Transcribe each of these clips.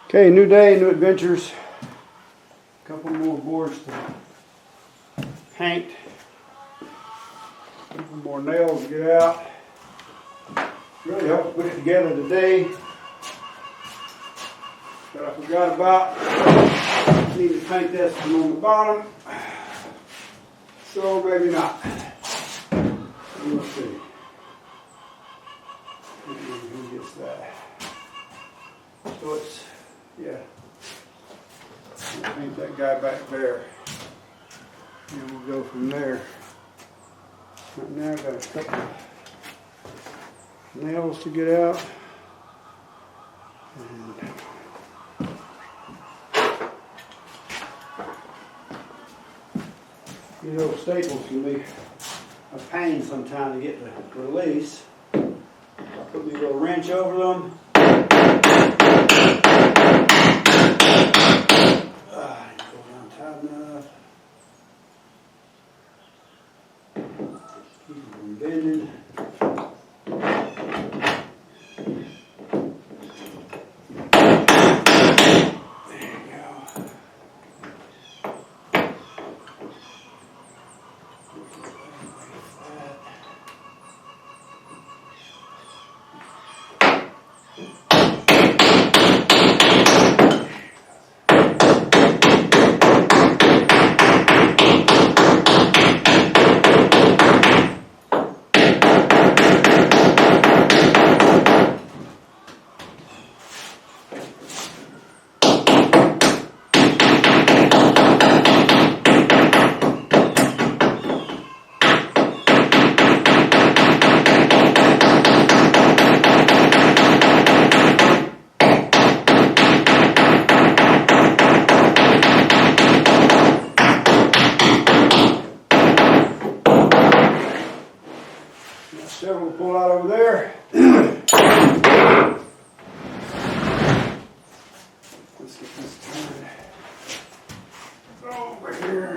Okay, new day, new adventures. A couple more boards to paint. A couple more nails to get out. Really helped put it together today. But I forgot about. I need to paint this one on the bottom. So maybe not. We'll see. Who gets that? So it's, yeah. I'll paint that guy back there. And we'll go from there. Right now I've got a couple of nails to get out. And you know, staples can be a pain sometimes to get the release. I put me a little wrench over them. Go down tight enough. Keep them bending. Several to pull out over there. Let's get this turned over here.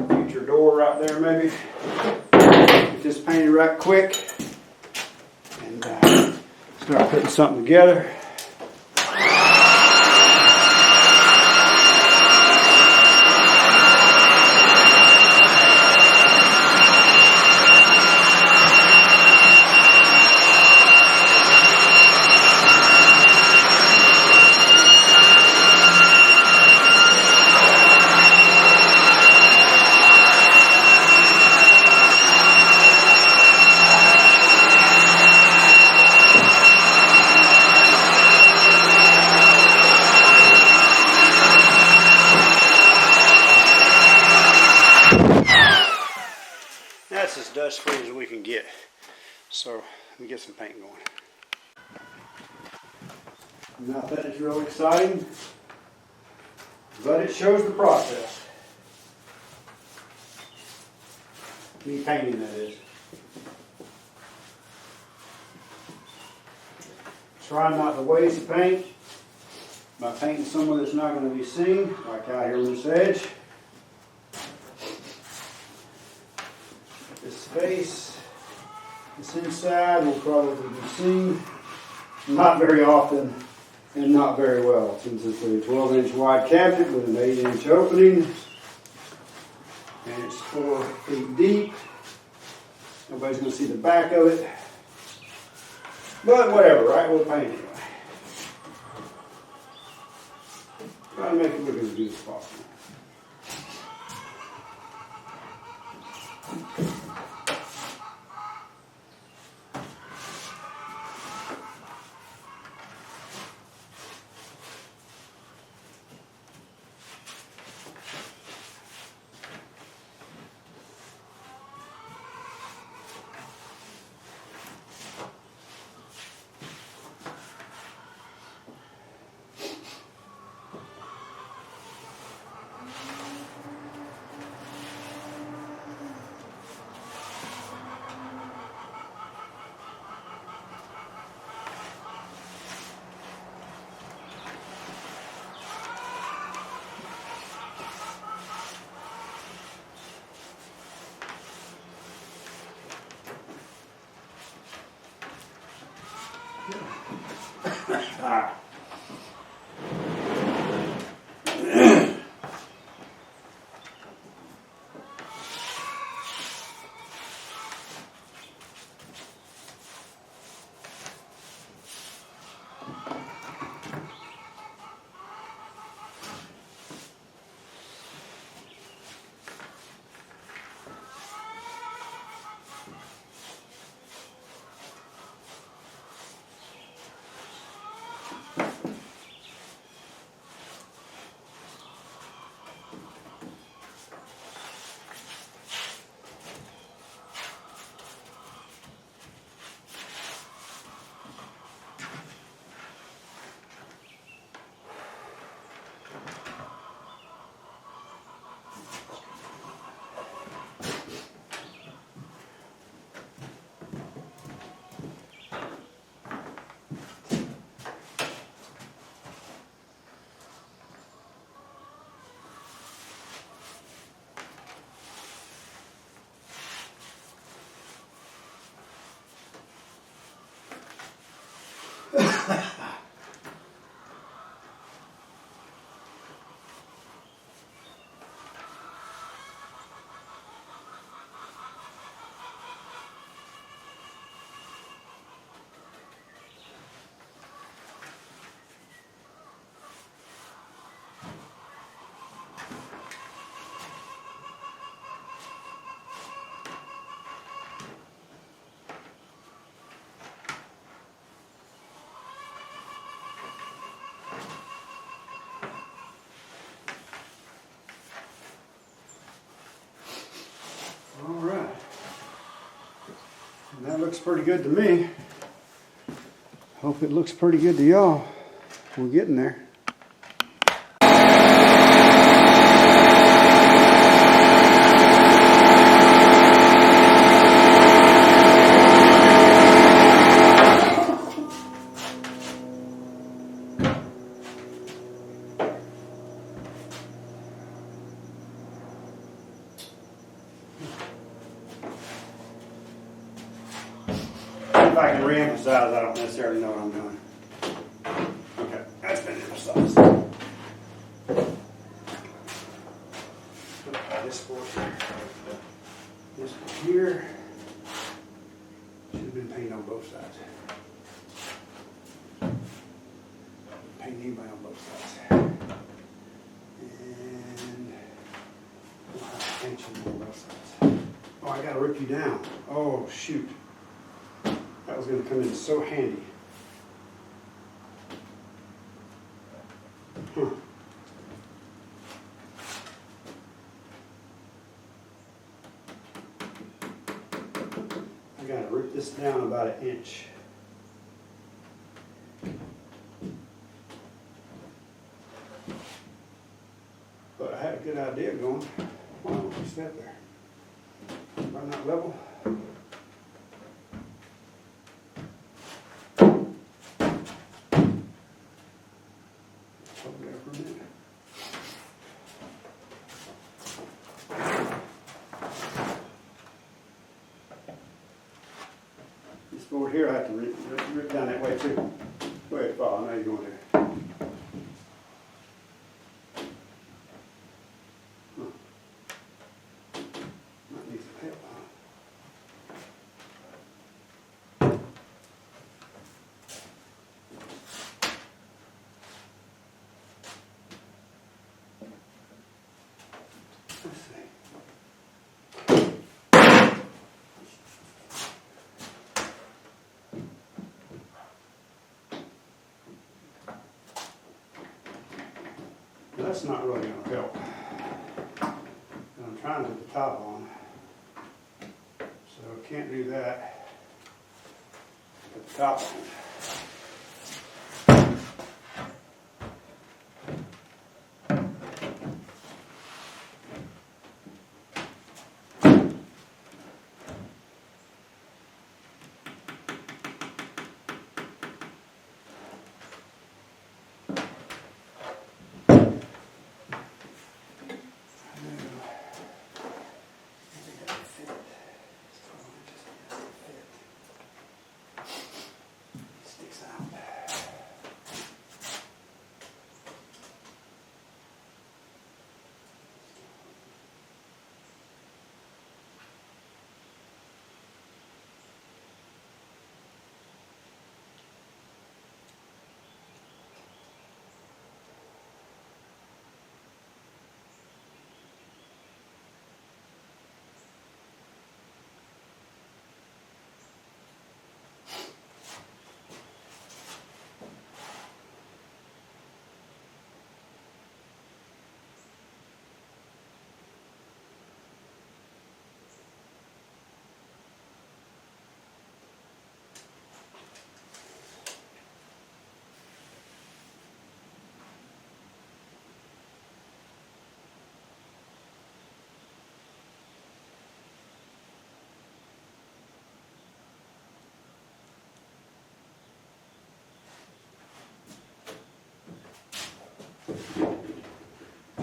Future door right there, maybe. Get this painted right quick. And start putting something together. That's as dust free as we can get. So let me get some paint going. Not that it's real exciting, but it shows the process. Me painting, that is. Try not to waste paint by painting somewhere that's not going to be seen, like out here on this edge. This space, this inside will probably be seen not very often and not very well, since it's a 12-inch wide cabinet with an 8-inch opening and it's 4 feet deep. Nobody's going to see the back of it, but whatever, right? We'll paint anyway. Try to make it look as good as possible. All right. And that looks pretty good to me. Hope it looks pretty good to y'all. We're getting there. If I can re-emphasize, I don't necessarily know what I'm doing. Okay, that's been emphasized. This board here. This one here. Should have been painted on both sides. Paint anybody on both sides. And we'll have to paint you on both sides. Oh, I gotta rip you down. Oh, shoot. That was going to come in so handy. Huh. I got to rip this down about an inch. But I had a good idea going. Why don't we step there? Am I not level? This board here I have to rip down that way too. Go ahead, Paul. I know you're going there. Huh. Might need some help, huh? Let's see. That's not really going to help. And I'm trying to put the top on. So I can't do that. Put the top on.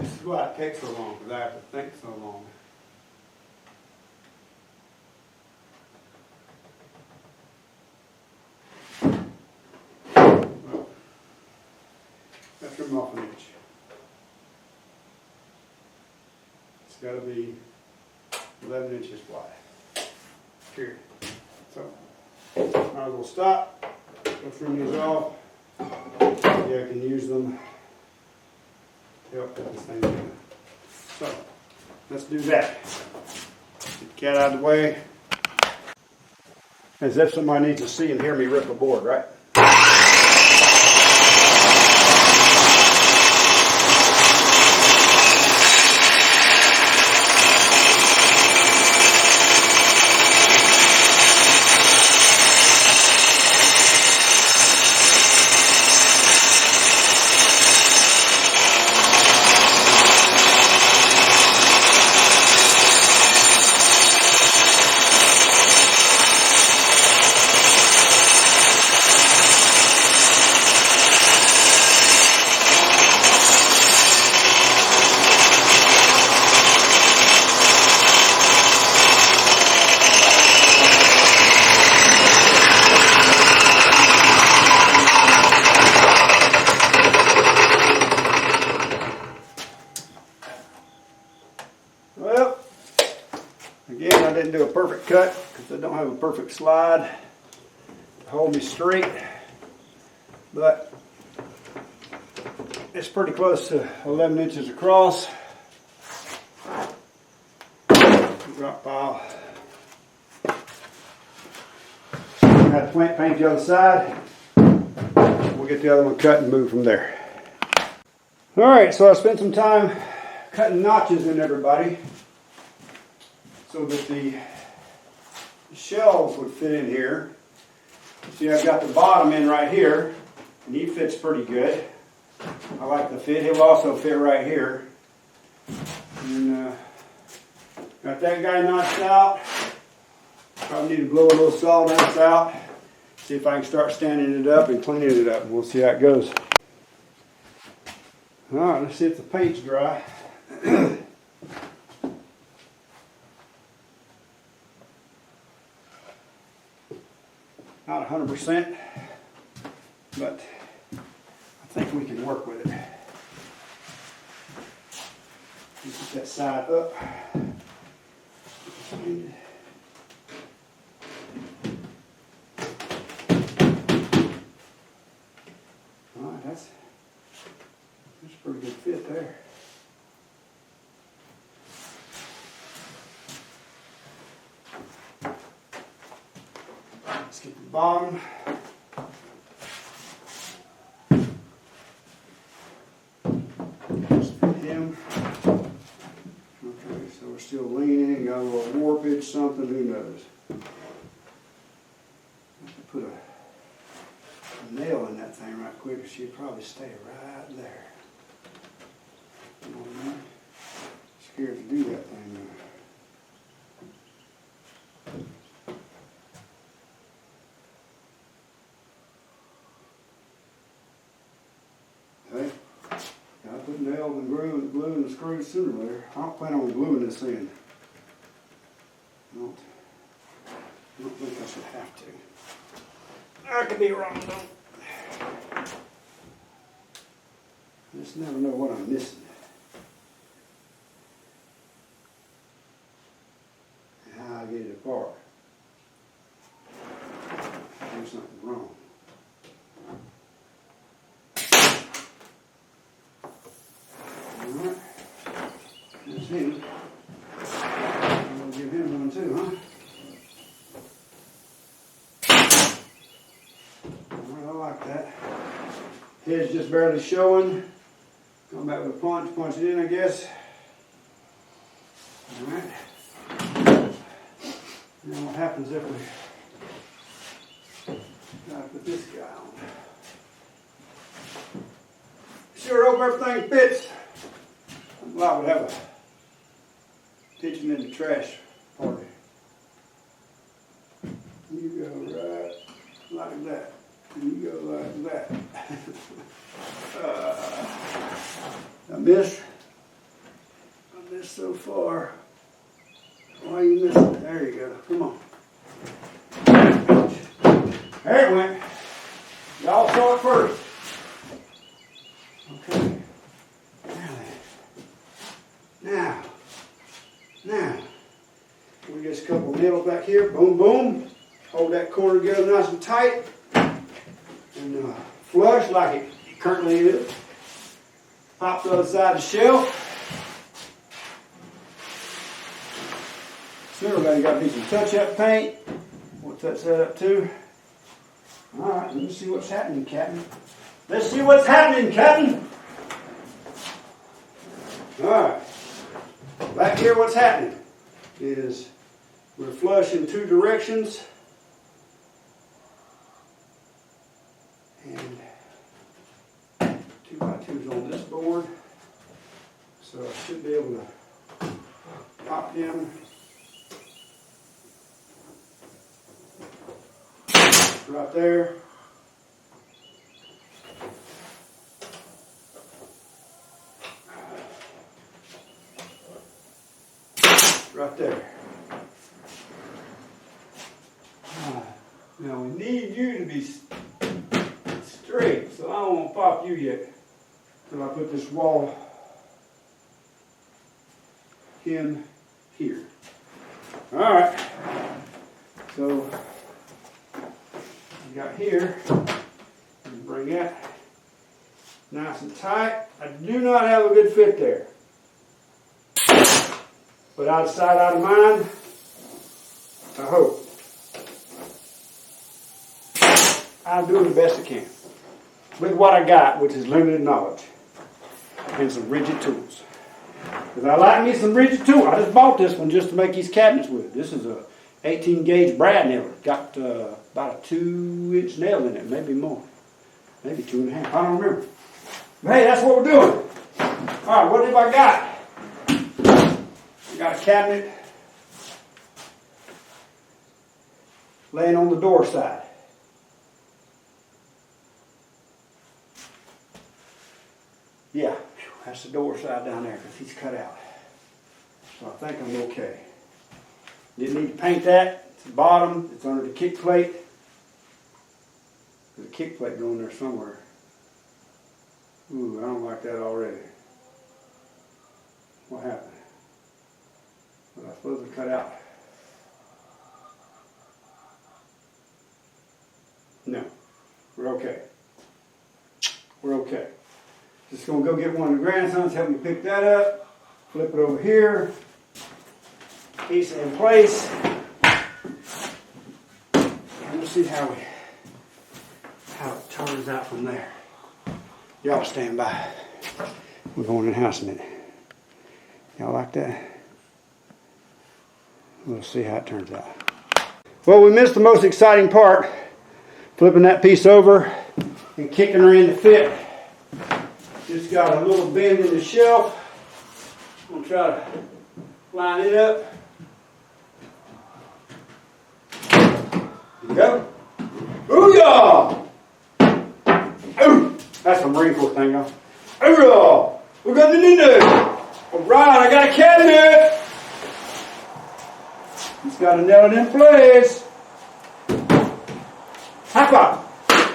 This is why it takes so long, because I have to think so long. Well, let's trim off an inch. It's got to be 11 inches wide. Period. So, might as well stop. Go trim these off. Yeah, I can use them to help put this thing together. So, let's do that. Get the cat out of the way. As if somebody needs to see and hear me rip a board, right? Well, again, I didn't do a perfect cut because I don't have a perfect slide to hold me straight, but it's pretty close to 11 inches across. Rock pile. I have to paint the other side. We'll get the other one cut and move from there. All right, so I spent some time cutting notches in everybody so that the shelves would fit in here. See, I've got the bottom in right here, and he fits pretty good. I like the fit. He'll also fit right here. And got that guy notched out. Probably need to blow a little sawdust out. See if I can start standing it up and cleaning it up. We'll see how it goes. All right, let's see if the paint's dry. Not 100%, but I think we can work with it. Get that side up. All right, that's a pretty good fit there. Let's get the bottom. Just fit him. Okay, so we're still leaning, got a little warpage, something, who knows. I have to put a nail in that thing right quick, she'd probably stay right there. You know what I mean? Scared to do that thing now. Okay, gotta put nails and glue and the screws sooner or later. I don't plan on gluing this in. I don't think I should have to. I could be wrong though. I just never know what I'm missing. And how I get it apart. There's something wrong. Alright. There's him. I'm going to give him one too, huh? Alright, I like that. Head's just barely showing. Come back with a punch it in, I guess. Alright. Now what happens if we gotta put this guy on? Sure hope everything fits. I'm glad we have a kitchen in the trash party. You go right like that. And you go like that. I miss. this so far. Why are you missing it? There you go. Come on. There it went. Y'all saw it first. Okay. Now. We just a couple nails back here. Boom, boom. Hold that corner together nice and tight. And flush like it currently is. Pop the other side of the shelf. Sooner or later, got to be some touch-up paint. We'll touch that up too. All right, let me see what's happening, Captain. Let's see what's happening, Captain. All right. Back here, what's happening is we're flush in two directions. And 2x2s on this board. So I should be able to pop them right there. Right there. Now we need you to be straight, so I won't pop you yet until I put this wall in here. All right. So you got here, and bring that nice and tight. I do not have a good fit there. But out of sight, out of mind, I hope. I'm doing the best I can with what I got, which is limited knowledge and some rigid tools. Because I like me some rigid tools. I just bought this one just to make these cabinets with. This is a 18 gauge brad nailer. Got about a 2-inch nail in it, maybe more. Maybe 2.5. I don't remember. But hey, that's what we're doing. All right, what have I got? Got a cabinet laying on the door side. Yeah, that's the door side down there because he's cut out. So I think I'm okay. Didn't need to paint that. It's the bottom. It's under the kick plate. There's a kick plate going there somewhere. Ooh, I don't like that already. What happened? Was I supposed to cut out? No. We're okay. We're okay. Just going to go get one of the grandsons, help me pick that up, flip it over here, piece it in place, and we'll see how it turns out from there. Y'all stand by. We're going in the house in a minute. Y'all like that? We'll see how it turns out. Well, we missed the most exciting part, flipping that piece over and kicking her in the fit. Just got a little bend in the shelf. I'm going to try to line it up. There we go. Ooh-yah! Ooh! That's a Marine Corps thing, y'all. Ooh-yah! We got the Nintendo! All right, I got a cabinet! He's got to nail it in place. High five.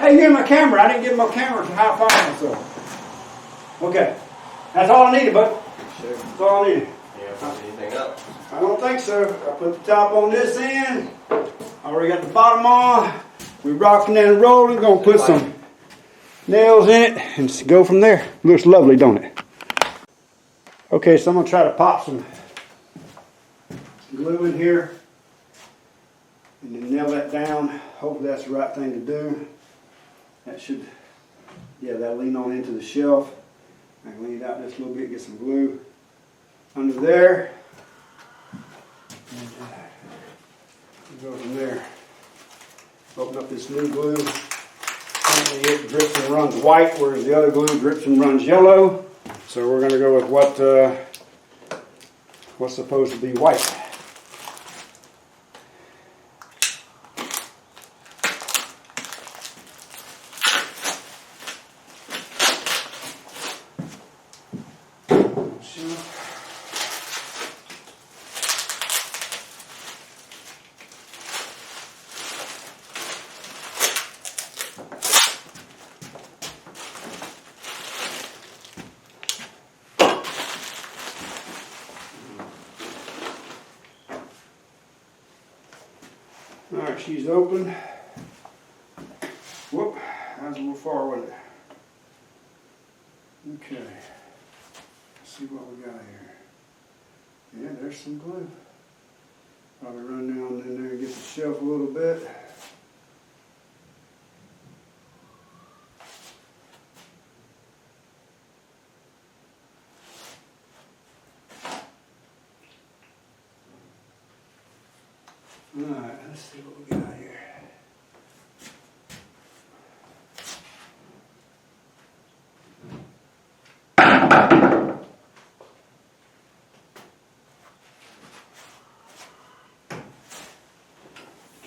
Hey, give him my camera. I didn't give him my camera to high five myself. Okay. That's all I needed, bud. Sure. That's all I needed. Yeah, put anything up? I don't think so. I put the top on this end. I already got the bottom on. We rocking and rolling. Gonna put some nails in it and go from there. Looks lovely, don't it? Okay, so I'm gonna try to pop some glue in here and then nail that down. Hopefully that's the right thing to do. That should, yeah, that'll lean on into the shelf. I can lean it out just a little bit, get some glue under there. And go from there. Open up this new glue. Currently it drips and runs white, whereas the other glue drips and runs yellow. So we're going to go with what's supposed to be white. Alright, she's open. Whoop, that was a little far, wasn't it? Okay. Let's see what we got here. Yeah, there's some glue. Probably run down in there and get the shelf a little bit. Alright, let's see what we got here.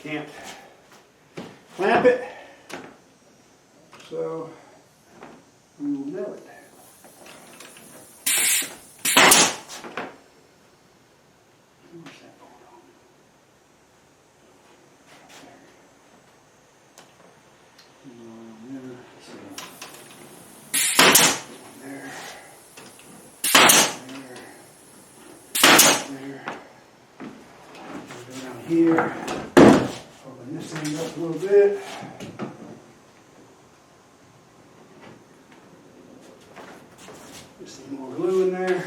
Can't clamp it, so we will nail it. Where's that going on? There. There. There. Go down here. Open this thing up a little bit. Get some more glue in there.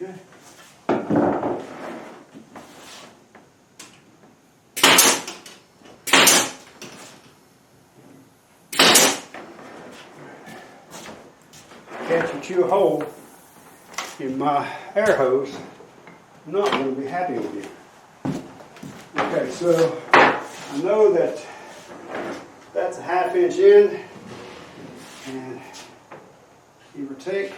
Okay. Catch and chew a hole in my air hose, I'm not going to be happy with you. Okay, so I know that that's a 1/2 inch in, and give or take.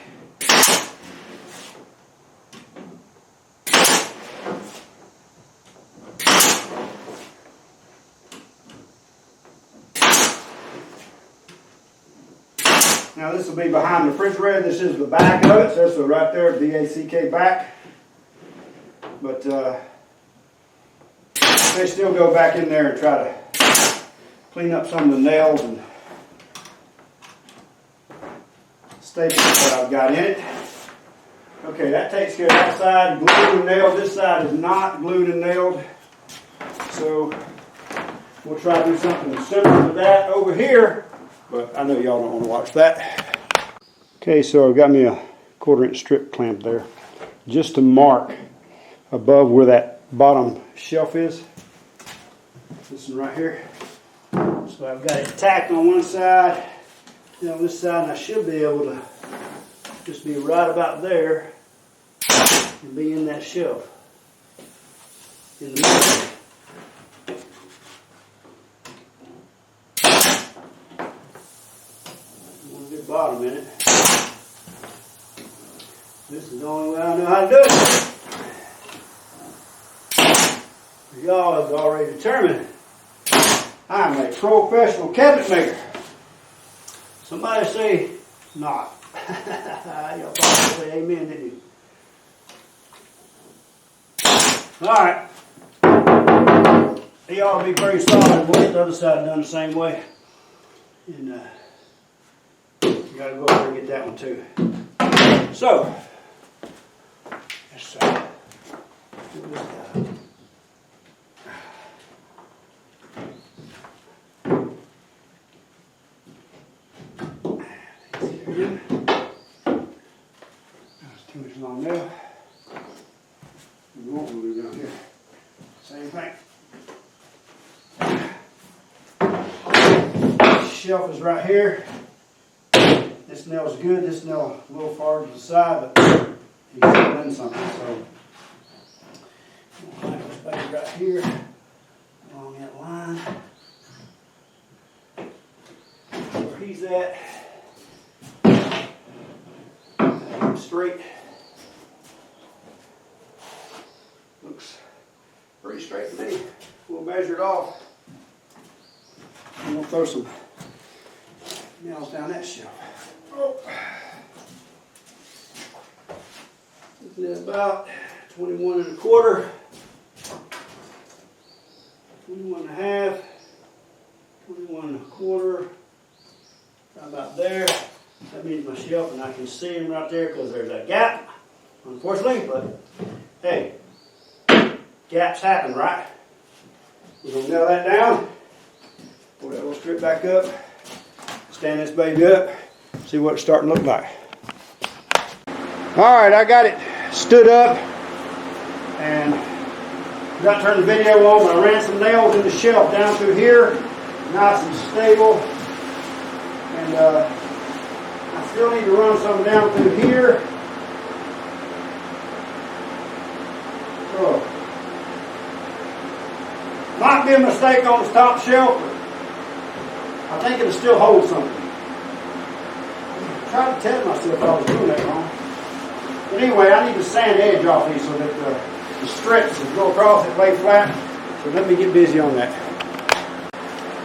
Now this will be behind the refrigerator. This is the back of it. So this is right there, BACK back. But they still go back in there and try to clean up some of the nails and staples that I've got in it. Okay, that takes care of that side. Glued and nailed. This side is not glued and nailed. So we'll try to do something similar to that over here. But I know y'all don't want to watch that. Okay, so I've got me a 1/4 inch strip clamp there, just to mark above where that bottom shelf is. This one right here. So I've got it tacked on one side, and on this side, and I should be able to just be right about there and be in that shelf in the middle. Bottom in it. This is the only way I know how to do it. Y'all have already determined I'm a professional cabinet maker. Somebody say not. Y'all probably say amen, didn't you? Alright. Y'all will be pretty solid. We'll get the other side done the same way. And gotta go over and get that one too. So, let's do this guy. That's too much long nail. We won't glue down here. Same thing. Shelf is right here. This nail's good. This nail a little far to the side, but he's done something. So we'll line this baby right here along that line. straight. Looks pretty straight to me. We'll measure it off. I'm gonna throw some nails down that shelf. Oh. Looking at about 21 1/4, 21 1/2, 21 1/4, right about there. That means my shelf, and I can see them right there because there's a gap, unfortunately, but hey, gaps happen, right? We're going to nail that down, pull that little strip back up, stand this baby up, see what it's starting to look like. Alright, I got it stood up, and got to turn the video on, but I ran some nails in the shelf down through here, nice and stable, and I still need to run some down through here. Oh. Might be a mistake on the top shelf, but I think it'll still hold something. I tried to tell myself I was doing that wrong. But anyway, I need to sand edge off these so that the strips will go across it, lay flat. So let me get busy on that.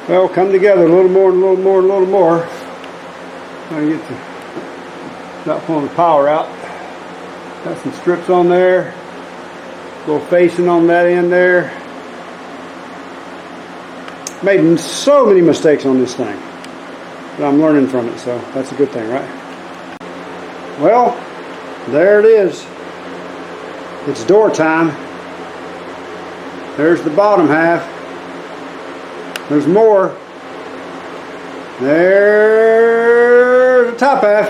Well, come together a little more and a little more and a little more. I get to not pulling the power out. Got some strips on there. A little facing on that end there. Made so many mistakes on this thing, but I'm learning from it, so that's a good thing, right? Well, there it is. It's door time. There's the bottom half. There's more. There's the top half.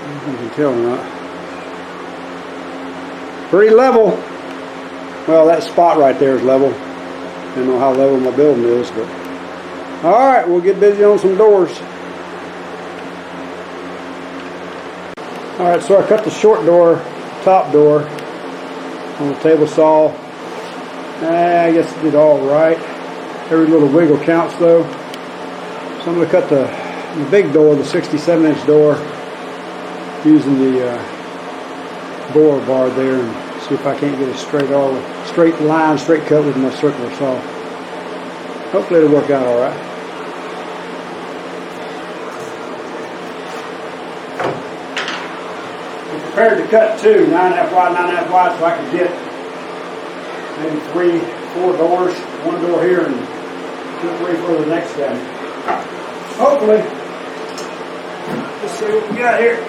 I don't know if you can tell or not. Pretty level. Well, that spot right there is level. I don't know how level my building is, but alright, we'll get busy on some doors. Alright, so I cut the short door, top door, on the table saw. I guess it did all right. Every little wiggle counts though. So I'm going to cut the big door, the 67-inch door, using the bore bar there, and see if I can't get a straight line, straight cut with my circular saw. Hopefully it'll work out all right. I'm prepared to cut two, 9.5 wide, 9.5 wide, so I can get maybe 3, 4 doors, one door here and 2 or 3 for the next cabinet. Hopefully. Let's see what we got here.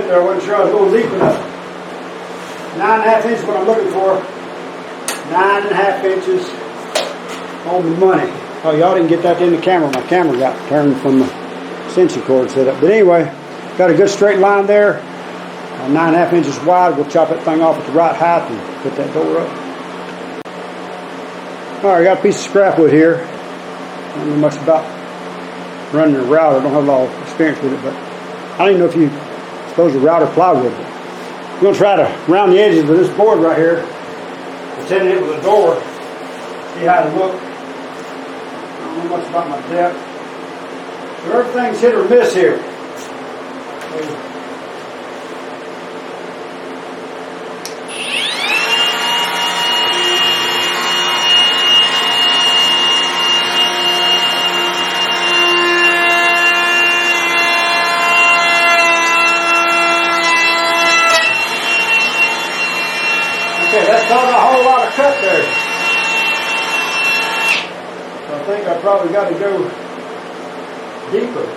I wasn't sure I was going deep enough. 9.5 inches is what I'm looking for. 9.5 inches on the money. Oh, y'all didn't get that in the camera. My camera got turned from the extension cord setup. But anyway, got a good straight line there. 9.5 inches wide. We'll chop that thing off at the right height and put that door up. Alright, I got a piece of scrap wood here. I don't know much about running a router. I don't have a lot of experience with it, but I don't even know if you suppose a router plywood. I'm going to try to round the edges of this board right here, pretending it was a door, see how it look. I don't know much about my depth. So everything's hit or miss here. Okay, that's not a whole lot of cut there. probably got to go deeper.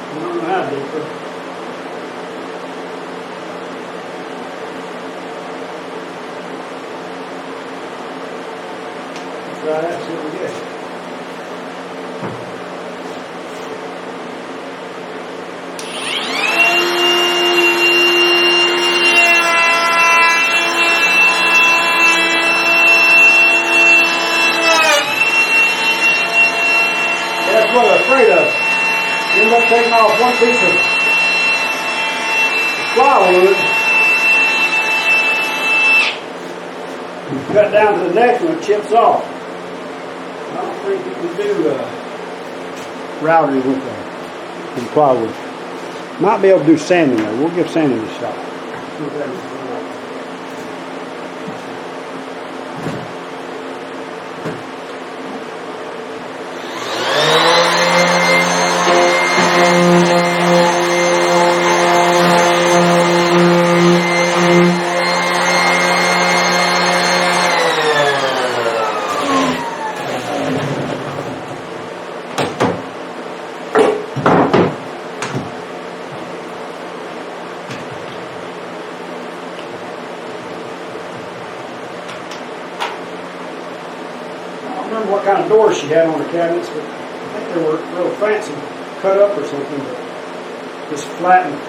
I don't know how deeper. Let's try that, see what we get. That's what I'm afraid of. You end up taking off one piece of plywood, cut down to the next one, it chips off. I don't think you can do routing with that and plywood. Might be able to do sanding though. We'll give sanding a shot. See what that is. I don't remember what kind of doors she had on her cabinets, but I think they were real fancy, cut up or something, but just flattened.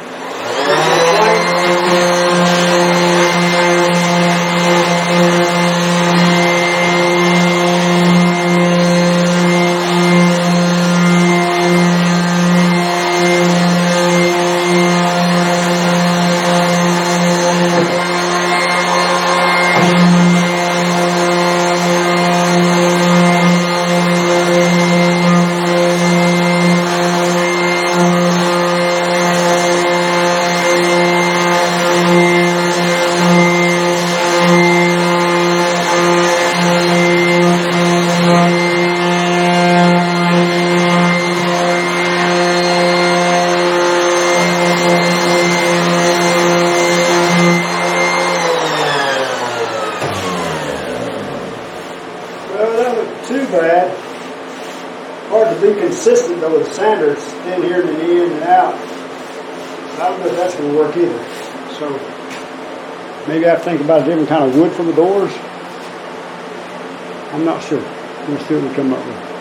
Well, that wasn't too bad. Hard to be consistent though with sanders in here and in and out. I don't know if that's going to work either. So maybe I have to think about a different kind of wood for the doors. I'm not sure. We'll see what we come up with.